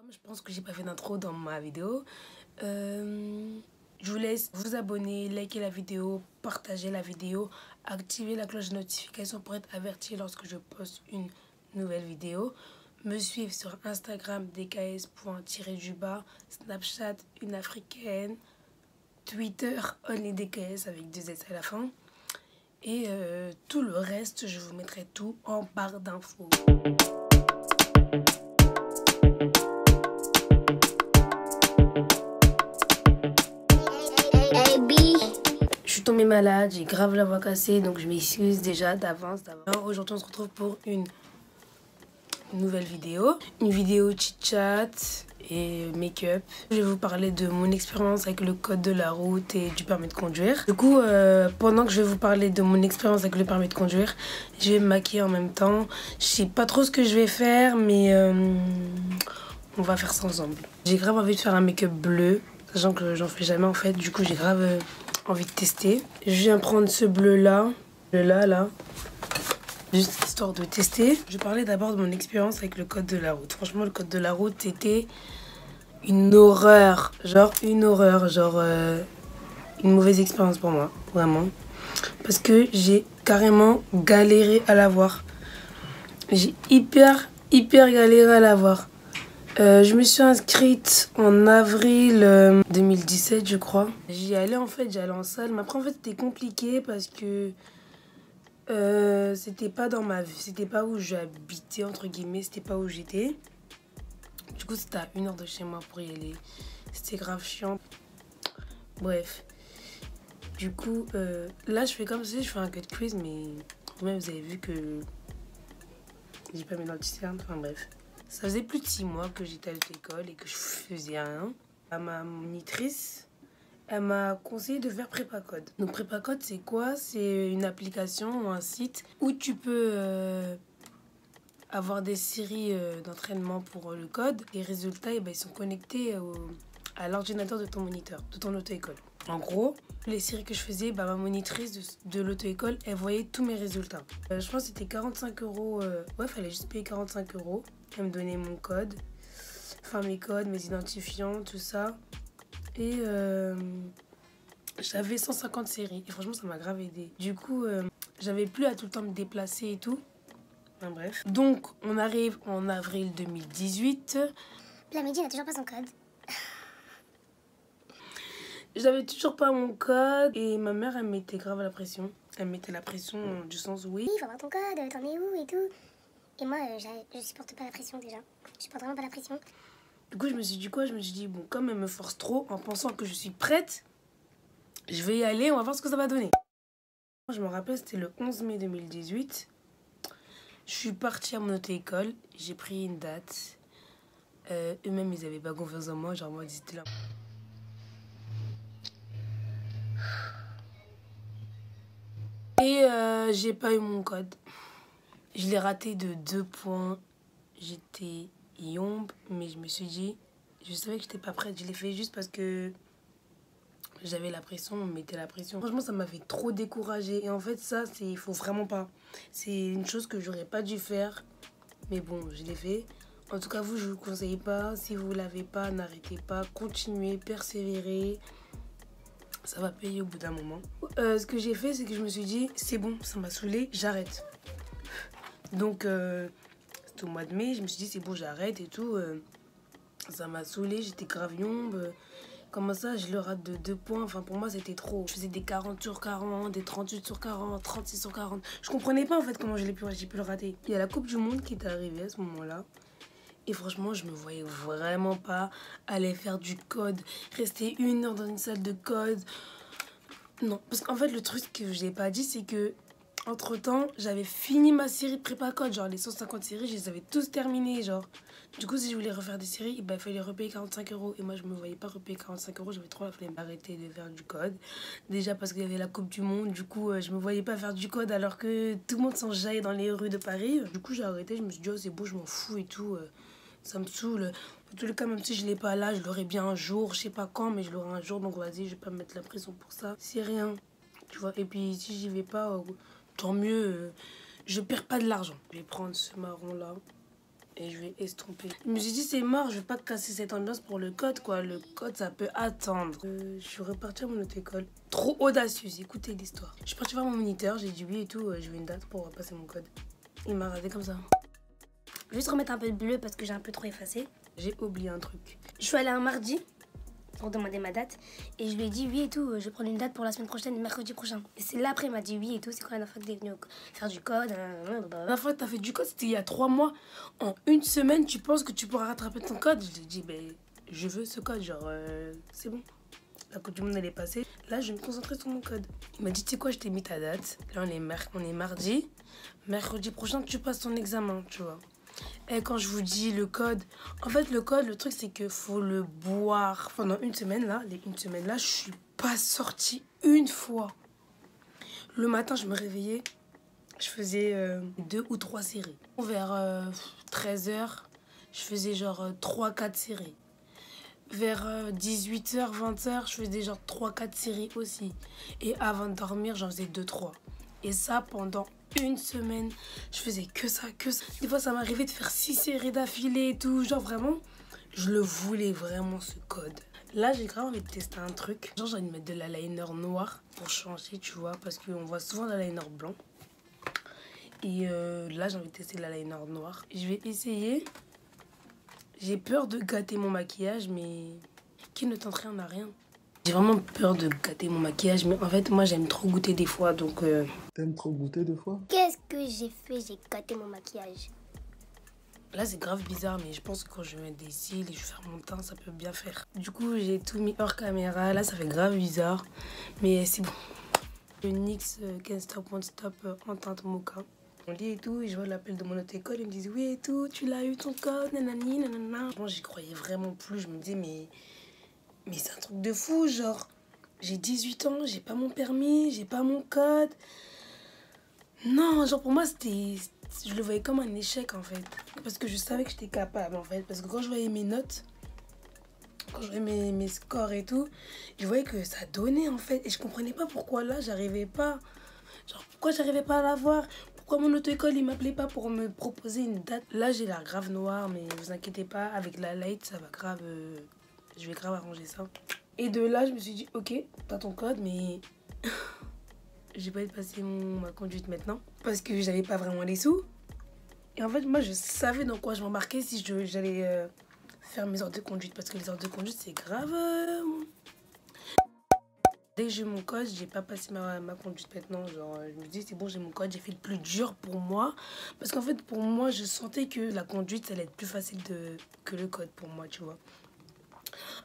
Je pense que j'ai pas fait d'intro dans ma vidéo. Je vous laisse vous abonner, liker la vidéo, partager la vidéo, activer la cloche de notification pour être averti lorsque je poste une nouvelle vidéo. Me suivre sur Instagram dks.du-bas, Snapchat une africaine, Twitter onlydks avec 2 S à la fin. Et tout le reste, je vous mettrai tout en barre d'infos. Je suis tombée malade, j'ai grave la voix cassée, donc je m'excuse déjà d'avance. Aujourd'hui, on se retrouve pour une nouvelle vidéo. Une vidéo chit-chat et make-up. Je vais vous parler de mon expérience avec le code de la route et du permis de conduire. Du coup, pendant que je vais vous parler de mon expérience avec le permis de conduire, je vais me maquiller en même temps. Je sais pas trop ce que je vais faire, mais on va faire ça ensemble. J'ai grave envie de faire un make-up bleu, sachant que j'en fais jamais en fait. Du coup, j'ai grave envie de tester. Je viens prendre ce bleu là, là. Juste histoire de tester. Je vais parler d'abord de mon expérience avec le code de la route. Franchement, le code de la route, c'était une horreur. Genre, une mauvaise expérience pour moi, vraiment. Parce que j'ai carrément galéré à l'avoir. J'ai hyper galéré à l'avoir. Je me suis inscrite en avril 2017, je crois. J'y allais en fait, j'allais en salle. Mais après, en fait, c'était compliqué parce que c'était pas dans ma vie, c'était pas où j'habitais, entre guillemets, c'était pas où j'étais. Du coup, c'était à 1 heure de chez moi pour y aller. C'était grave chiant. Bref. Du coup, là, je fais comme si je fais un cut quiz, mais vous-même, vous avez vu que j'ai pas mes dentitions. Enfin, bref. Ça faisait plus de 6 mois que j'étais à l'école et que je faisais rien. À ma monitrice, elle m'a conseillé de faire Prépacode. Donc Prépacode, c'est quoi? C'est une application ou un site où tu peux avoir des séries d'entraînement pour le code. Les résultats, ils sont connectés à l'ordinateur de ton moniteur, de ton auto-école. En gros, les séries que je faisais, ma monitrice de l'auto-école, elle voyait tous mes résultats. Je pense que c'était 45 €. Ouais, fallait juste payer 45 €. Elle me donnait mon code, enfin mes codes, mes identifiants, tout ça. Et j'avais 150 séries. Et franchement, ça m'a grave aidé. Du coup, j'avais plus à tout le temps me déplacer et tout. Enfin, bref. Donc, on arrive en avril 2018. La Mehdi n'a toujours pas son code. J'avais toujours pas mon code. Et ma mère, elle mettait grave la pression. Elle mettait la pression du sens où oui. Il faut avoir ton code, t'en es où et tout. Et moi, je supporte pas la pression déjà. Je supporte vraiment pas la pression. Du coup, je me suis dit quoi? Je me suis dit, bon, comme elle me force trop en pensant que je suis prête, je vais y aller, on va voir ce que ça va donner. Je me rappelle, c'était le 11 mai 2018. Je suis partie à mon auto-école, j'ai pris une date. Eux-mêmes, ils avaient pas confiance en moi, genre moi, ils étaient là. Et j'ai pas eu mon code. Je l'ai raté de 2 points. J'étais yombe, mais je me suis dit, je savais que j'étais pas prête. Je l'ai fait juste parce que j'avais la pression, on me mettait la pression. Franchement, ça m'avait trop découragée. Et en fait, ça, il faut vraiment pas. C'est une chose que j'aurais pas dû faire. Mais bon, je l'ai fait. En tout cas, vous, je vous conseille pas. Si vous l'avez pas, n'arrêtez pas. Continuez, persévérez. Ça va payer au bout d'un moment. Ce que j'ai fait, c'est que je me suis dit, c'est bon, ça m'a saoulée, j'arrête. Donc, c'était au mois de mai, je me suis dit, c'est bon, j'arrête et tout. Ça m'a saoulée, j'étais grave yombe. Comment ça, je le rate de 2 points. Enfin, pour moi, c'était trop. Je faisais des 40 sur 40, des 38 sur 40, 36 sur 40. Je comprenais pas, en fait, comment j'ai pu le rater. Il y a la Coupe du Monde qui est arrivée à ce moment-là. Et franchement, je me voyais vraiment pas aller faire du code, rester 1 heure dans une salle de code. Non, parce qu'en fait, le truc que je n'ai pas dit, c'est que entre-temps, j'avais fini ma série de prépa code. Genre, les 150 séries, je les avais tous terminées, genre. Du coup, si je voulais refaire des séries, il fallait repayer 45 €. Et moi, je me voyais pas repayer 45 €. J'avais trop la flemme d'arrêter de faire du code. Déjà parce qu'il y avait la Coupe du Monde. Du coup, je me voyais pas faire du code alors que tout le monde s'enjaillait dans les rues de Paris. Du coup, j'ai arrêté. Je me suis dit, oh, c'est beau, je m'en fous et tout. Ça me saoule. En tous les cas, même si je l'ai pas là, je l'aurai bien un jour. Je sais pas quand, mais je l'aurai un jour. Donc, vas-y, je vais pas me mettre la pression pour ça. C'est rien. Tu vois. Et puis, si j'y vais pas, tant mieux. Je perds pas de l'argent. Je vais prendre ce marron là. et je vais estomper. Je me suis dit c'est mort, je vais pas casser cette ambiance pour le code quoi. Le code ça peut attendre. Je suis repartie à mon autre école. Trop audacieuse, écoutez l'histoire. Je suis partie voir mon moniteur, j'ai dit oui et tout, je veux une date pour passer mon code. Il m'a regardé comme ça. Je vais juste remettre un peu de bleu parce que j'ai un peu trop effacé. J'ai oublié un truc. Je suis allée un mardi pour demander ma date et je lui ai dit oui et tout, je vais prendre une date pour la semaine prochaine, mercredi prochain. Et c'est là après il m'a dit oui et tout, c'est quand la dernière fois que t'es venu faire du code. La dernière fois que t'as fait du code, c'était il y a 3 mois. En une semaine, tu penses que tu pourras rattraper ton code? Je lui ai dit, ben, je veux ce code, genre, c'est bon. La Coupe du Monde, elle est passée. Là, je vais me concentrer sur mon code. Il m'a dit, tu sais quoi, je t'ai mis ta date. Là, on est mardi. Mercredi prochain, tu passes ton examen, tu vois. Et quand je vous dis le code, en fait, le code, le truc, c'est qu'il faut le boire. Pendant une semaine, là, je suis pas sortie une fois. Le matin, je me réveillais, je faisais 2 ou 3 séries. Vers 13h, je faisais genre 3-4 séries. Vers 18h, 20h, je faisais genre 3-4 séries aussi. Et avant de dormir, j'en faisais 2-3. Et ça, pendant une semaine, je faisais que ça, que ça. Des fois, ça m'arrivait de faire 6 séries d'affilée et tout. Genre vraiment, je le voulais vraiment, ce code. Là, j'ai grave envie de tester un truc. Genre, j'ai envie de mettre de l'eyeliner noir pour changer, tu vois. Parce qu'on voit souvent de l'eyeliner blanc. Et là, j'ai envie de tester l'eyeliner noir. Je vais essayer. J'ai peur de gâter mon maquillage, mais qui ne tente rien n'a rien. J'ai vraiment peur de gâter mon maquillage, mais en fait, moi, j'aime trop goûter des fois, donc... T'aimes trop goûter des fois? Qu'est-ce que j'ai fait? J'ai gâté mon maquillage. Là, c'est grave bizarre, mais je pense que quand je vais mettre des cils et je vais faire mon teint, ça peut bien faire. Du coup, j'ai tout mis hors caméra. Là, ça fait grave bizarre, mais c'est bon. Le NYX Can't Stop Won't Stop en teinte mocha. On lit et tout, et je vois l'appel de mon autre école, ils me disent oui et tout, tu l'as eu ton code, nanani, nanana. Moi, j'y croyais vraiment plus, je me disais, mais c'est un truc de fou, genre, j'ai 18 ans, j'ai pas mon permis, j'ai pas mon code. Non, genre, pour moi, je le voyais comme un échec, en fait. Parce que je savais que j'étais capable, en fait. Parce que quand je voyais mes notes, quand je voyais mes scores et tout, je voyais que ça donnait, en fait. Et je comprenais pas pourquoi là, j'arrivais pas. Genre, pourquoi j'arrivais pas à l'avoir? Pourquoi mon auto-école, il m'appelait pas pour me proposer une date? Là, j'ai l'air grave noire, mais vous inquiétez pas, avec la light, ça va grave... je vais grave arranger ça. Et de là, je me suis dit, ok, t'as ton code, mais... j'ai pas passer ma conduite maintenant. Parce que j'avais pas vraiment les sous. Et en fait, moi, je savais dans quoi je m'embarquais si j'allais faire mes heures de conduite. Parce que les heures de conduite, c'est grave... Dès que j'ai mon code, j'ai pas passé ma conduite maintenant. Genre, je me dis, c'est bon, j'ai mon code, j'ai fait le plus dur pour moi. Parce qu'en fait, pour moi, je sentais que la conduite, ça allait être plus facile que le code pour moi, tu vois.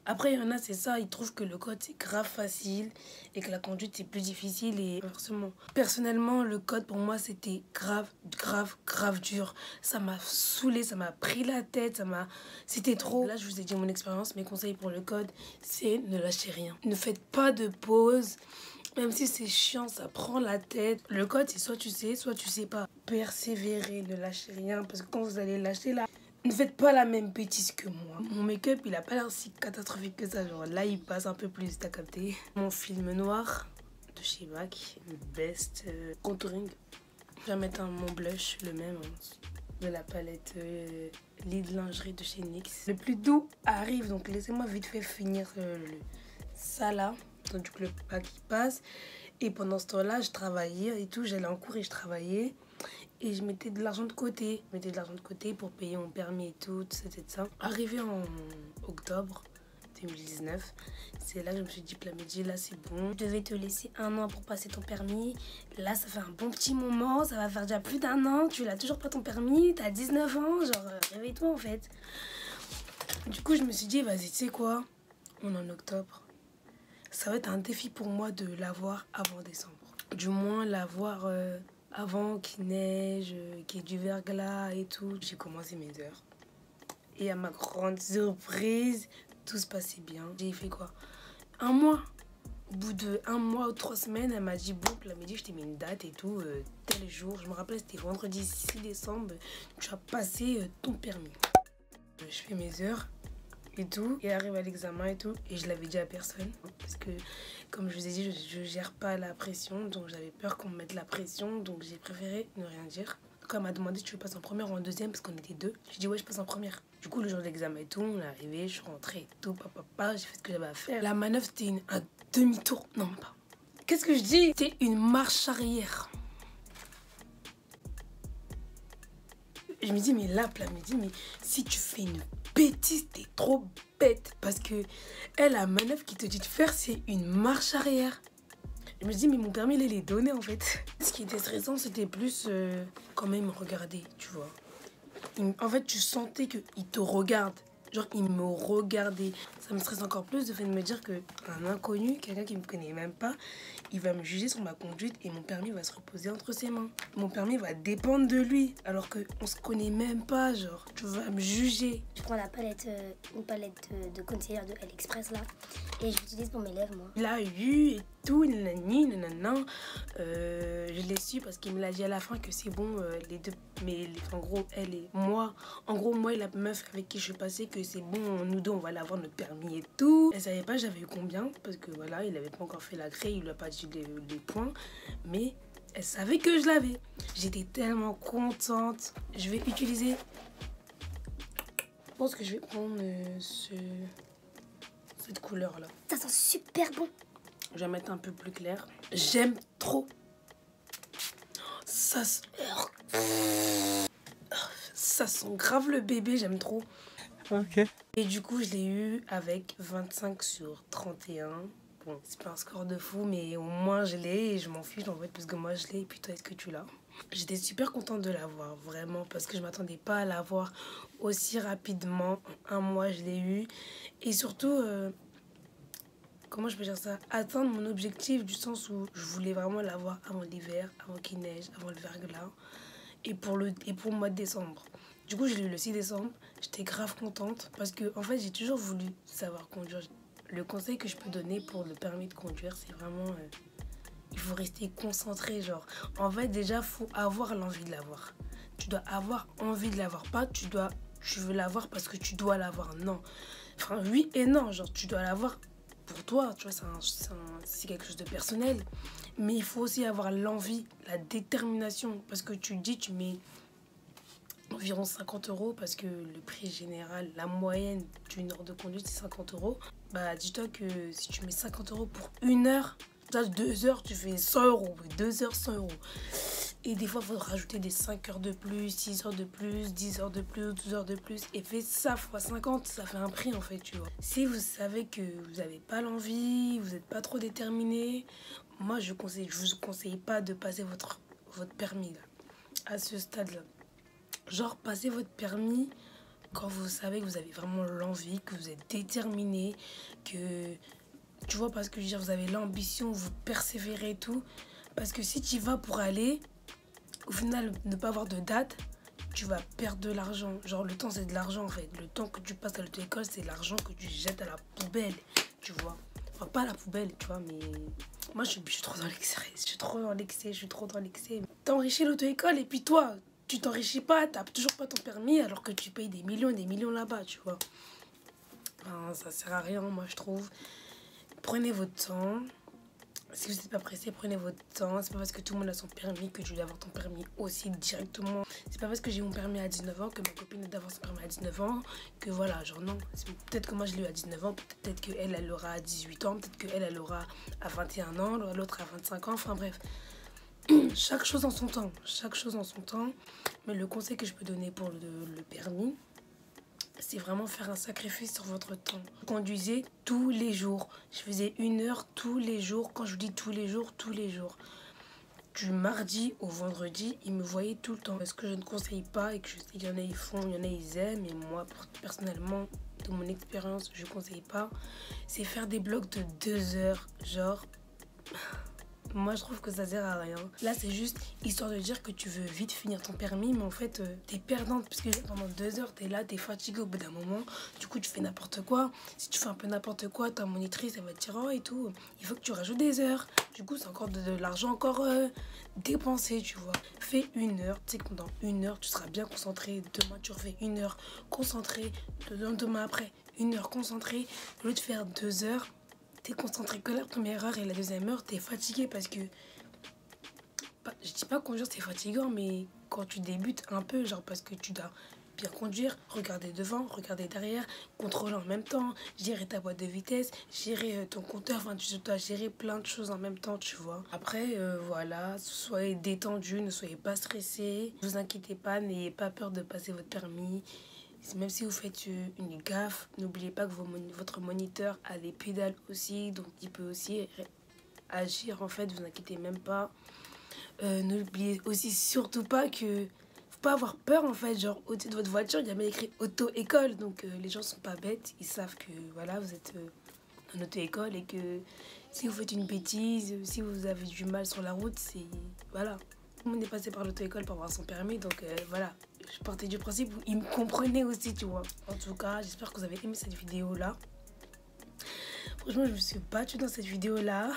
Après, il y en a, c'est ça, ils trouvent que le code, c'est grave facile et que la conduite, c'est plus difficile et inversement. Personnellement, le code, pour moi, c'était grave dur. Ça m'a saoulé, ça m'a pris la tête, c'était trop. Là, je vous ai dit mon expérience, mes conseils pour le code, c'est ne lâchez rien. Ne faites pas de pause. Même si c'est chiant, ça prend la tête. Le code, c'est soit tu sais pas. Persévérer, ne lâchez rien. Parce que quand vous allez lâcher là, ne faites pas la même bêtise que moi. Mon make-up, il a pas l'air si catastrophique que ça. Genre là, il passe un peu plus, t'as capté. Mon film noir de chez MAC, Best Contouring. Je vais mettre mon blush, le même, de la palette Lid Lingerie de chez NYX. Le plus doux arrive, donc laissez-moi vite fait finir ça là. Donc du coup, le pack qui passe. Et pendant ce temps-là, je travaillais et tout. J'allais en cours et je travaillais. Et je mettais de l'argent de côté. Je mettais de l'argent de côté pour payer mon permis et tout ça. Arrivé en octobre 2019, c'est là que je me suis dit, Plamedji, là c'est bon. Je devais te laisser 1 an pour passer ton permis. Là, ça fait un bon petit moment. Ça va faire déjà plus d'1 an. Tu l'as toujours pas ton permis. T'as 19 ans. Genre, réveille-toi en fait. Du coup, je me suis dit, vas-y, tu sais quoi? On est en octobre. Ça va être un défi pour moi de l'avoir avant décembre. Du moins, l'avoir... avant qu'il neige, qu'il y ait du verglas et tout, j'ai commencé mes heures. Et à ma grande surprise, tout se passait bien. J'ai fait quoi? 1 mois. Au bout de 1 mois ou 3 semaines, elle m'a dit, bon, Plamedji, je t'ai mis une date et tout, tel jour. Je me rappelle, c'était vendredi 6 décembre, tu as passé ton permis. Je fais mes heures et tout, et arrive à l'examen et tout, et je l'avais dit à personne. Parce que, comme je vous ai dit, je gère pas la pression, donc j'avais peur qu'on me mette la pression, donc j'ai préféré ne rien dire. Quand elle m'a demandé si tu veux passer en première ou en deuxième, parce qu'on était deux, j'ai dit ouais, je passe en première. Du coup, le jour de l'examen et tout, on est arrivé, je suis rentrée et tout, papa, j'ai fait ce que j'avais à faire. La manœuvre, c'était un demi-tour. Non, même pas. Qu'est-ce que je dis? C'était une marche arrière. Je me dis, mais là, me dit, mais si tu fais une bêtise, t'es trop bête. Parce que elle, la manœuvre qu'il te dit de faire, c'est une marche arrière. Je me dis, mais mon permis, il est donné en fait. Ce qui était stressant, c'était plus quand même regarder, tu vois. En fait, tu sentais qu'il te regarde. Genre, il me regardait. Ça me stresse encore plus de fait de me dire qu'un inconnu, quelqu'un qui ne me connaît même pas, il va me juger sur ma conduite et mon permis va se reposer entre ses mains. Mon permis va dépendre de lui, alors qu'on se connaît même pas, genre, tu vas me juger. Je prends la palette, une palette de concealer de AliExpress là, et je l'utilise pour mes lèvres, moi. Il a eu et tout, nanana. Je l'ai su parce qu'il me l'a dit à la fin que c'est bon, les deux. Mais en gros, elle et moi, moi et la meuf avec qui je suis passée, que c'est bon, nous deux, on va l'avoir notre permis et tout. Elle savait pas j'avais eu combien, parce que voilà, il avait pas encore fait la grille, il lui a pas dit les points. Mais elle savait que je l'avais. J'étais tellement contente. Je vais utiliser. Je pense que je vais prendre cette couleur là. Ça sent super bon. Je vais mettre un peu plus clair. J'aime trop. Ça sent grave le bébé, j'aime trop. Ok. Et du coup, je l'ai eu avec 25 sur 31. Bon, c'est pas un score de fou, mais au moins je l'ai et je m'en fiche en fait, parce que moi je l'ai et puis toi, est-ce que tu l'as? J'étais super contente de l'avoir, vraiment, parce que je m'attendais pas à l'avoir aussi rapidement. En un mois, je l'ai eu. Et surtout, comment je peux dire ça? Atteindre mon objectif, du sens où je voulais vraiment l'avoir avant l'hiver, avant qu'il neige, avant le verglas, et pour le mois de décembre. Du coup, je l'ai eu le 6 décembre. J'étais grave contente parce que, en fait, j'ai toujours voulu savoir conduire. Le conseil que je peux donner pour le permis de conduire, c'est vraiment... il faut rester concentré, genre. En fait, déjà, il faut avoir l'envie de l'avoir. Tu dois avoir envie de l'avoir. Pas tu veux l'avoir parce que tu dois l'avoir. Non. Enfin, oui et non. Genre, tu dois l'avoir pour toi. Tu vois, c'est quelque chose de personnel. Mais il faut aussi avoir l'envie, la détermination. Parce que tu mets environ 50 € parce que le prix général, la moyenne d'une heure de conduite, c'est 50 €. Bah, dis-toi que si tu mets 50 € pour une heure, 2 heures, tu fais 100 €. 2 heures, 100 €. Et des fois, il faut rajouter des 5 heures de plus, 6 heures de plus, 10 heures de plus, 12 heures de plus. Et fais ça fois 50, ça fait un prix en fait, tu vois. Si vous savez que vous n'avez pas l'envie, vous n'êtes pas trop déterminé, moi je vous conseille pas de passer votre permis là, à ce stade-là. Genre, passez votre permis quand vous savez que vous avez vraiment l'envie, que vous êtes déterminé, que... Tu vois, parce que je veux dire, vous avez l'ambition, vous persévérez et tout. Parce que si tu vas pour aller, au final, ne pas avoir de date, tu vas perdre de l'argent. Genre, le temps, c'est de l'argent, en fait. Le temps que tu passes à l'auto-école, c'est l'argent que tu jettes à la poubelle, tu vois. Enfin, pas à la poubelle, tu vois, mais... Moi, je suis trop dans l'excès. Je suis trop dans l'excès. T'enrichis l'auto-école et puis toi... Tu t'enrichis pas, t'as toujours pas ton permis alors que tu payes des millions et des millions là-bas, tu vois. Enfin, ça sert à rien, moi, je trouve. Prenez votre temps. Si vous n'êtes pas pressé, prenez votre temps. C'est pas parce que tout le monde a son permis que tu dois avoir ton permis aussi directement. C'est pas parce que j'ai mon permis à 19 ans que ma copine doit avoir son permis à 19 ans que voilà, genre non. Peut-être que moi je l'ai eu à 19 ans, peut-être qu'elle, elle l'aura à 18 ans, peut-être qu'elle, elle l'aura à 21 ans, l'autre à 25 ans, enfin bref. Chaque chose en son temps, mais le conseil que je peux donner pour le permis, c'est vraiment faire un sacrifice sur votre temps. Conduisez tous les jours. Je faisais 1 heure tous les jours. Quand je vous dis tous les jours. Du mardi au vendredi, ils me voyaient tout le temps. Ce que je ne conseille pas et que je sais qu'il y en a ils font, il y en a ils aiment, et moi personnellement, de mon expérience, je ne conseille pas, c'est faire des blocs de 2 heures, genre... Moi, je trouve que ça sert à rien. Là, c'est juste histoire de dire que tu veux vite finir ton permis, mais en fait, t'es perdante. Parce que pendant 2 heures, t'es là, t'es fatiguée au bout d'un moment. Du coup, tu fais n'importe quoi. Si tu fais un peu n'importe quoi, ta monitrice, elle va te dire, oh et tout, il faut que tu rajoutes des heures. Du coup, c'est encore de l'argent encore dépensé, tu vois. Fais 1 heure. Tu sais que pendant 1 heure, tu seras bien concentré. Demain, tu refais 1 heure concentré. Demain après, 1 heure concentré. Au lieu de faire 2 heures, t'es concentré que la première heure et la deuxième heure, t'es fatigué parce que... Je dis pas conduire c'est fatigant, mais quand tu débutes un peu, genre parce que tu dois bien conduire, regarder devant, regarder derrière, contrôler en même temps, gérer ta boîte de vitesse, gérer ton compteur, enfin tu dois gérer plein de choses en même temps, tu vois. Après, voilà, soyez détendu, ne soyez pas stressé, ne vous inquiétez pas, n'ayez pas peur de passer votre permis. Même si vous faites une gaffe, n'oubliez pas que votre moniteur a des pédales aussi, donc il peut aussi agir en fait, vous inquiétez même pas. N'oubliez aussi surtout pas que faut pas avoir peur en fait, genre au-dessus de votre voiture il y a bien écrit auto-école, donc les gens sont pas bêtes, ils savent que voilà vous êtes en auto-école et que si vous faites une bêtise, si vous avez du mal sur la route, c'est voilà, tout le monde est passé par l'auto-école pour avoir son permis, donc voilà, je partais du principe où ils me comprenaient aussi, tu vois. En tout cas, j'espère que vous avez aimé cette vidéo là. Franchement, je me suis battue dans cette vidéo là.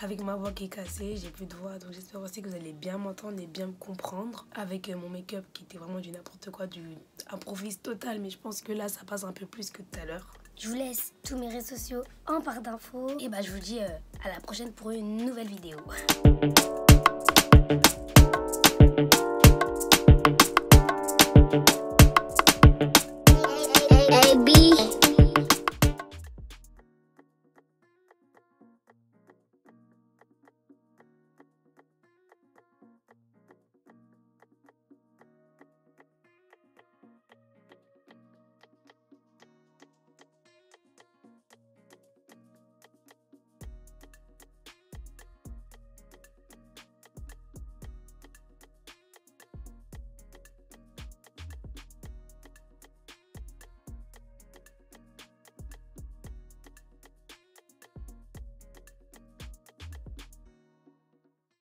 Avec ma voix qui est cassée, j'ai plus de voix, donc j'espère aussi que vous allez bien m'entendre et bien me comprendre. Avec mon make-up qui était vraiment du n'importe quoi, du improviste total, mais je pense que là ça passe un peu plus que tout à l'heure. Je vous laisse tous mes réseaux sociaux en barre d'infos. Et bah je vous dis à la prochaine pour une nouvelle vidéo. AB.